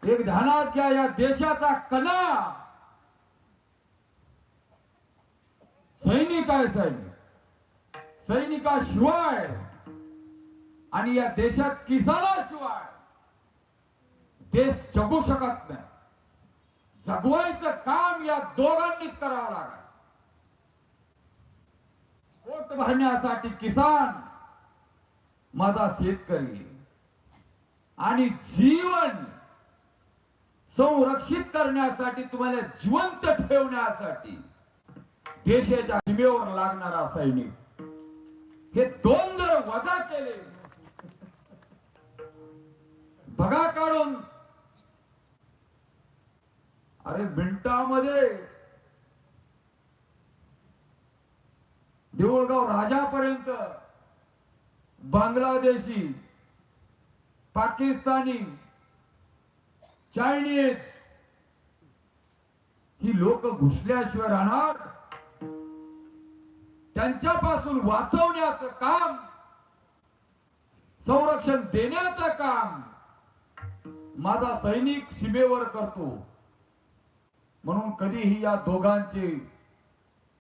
एक ध्यानात घ्या, या देशाचा कणा सैनिक आहे. सैनिकाशिवाय आणि या देशात किसानाशिवाय देश जगू शकत नाही. जगवायचं काम या दोघांनीच करावं लागेल. पोट भरण्यासाठी किसान, माझा शेतकरी, आणि जीवन संरक्षित करण्यासाठी, तुम्हाला जिवंत ठेवण्यासाठी देशाच्या सीमेवर लागणारा सैनिक, हे दोन जर वजा केले, बघा काढून, अरे मिनिटामध्ये देऊळगाव राजापर्यंत बांगलादेशी, पाकिस्तानी, चायनीज ही लोक घुसल्याशिवाय राहणार. त्यांच्यापासून वाचवण्याचं काम, संरक्षण देण्याचं काम माझा सैनिक सीमेवर करतो. म्हणून कधीही या दोघांचे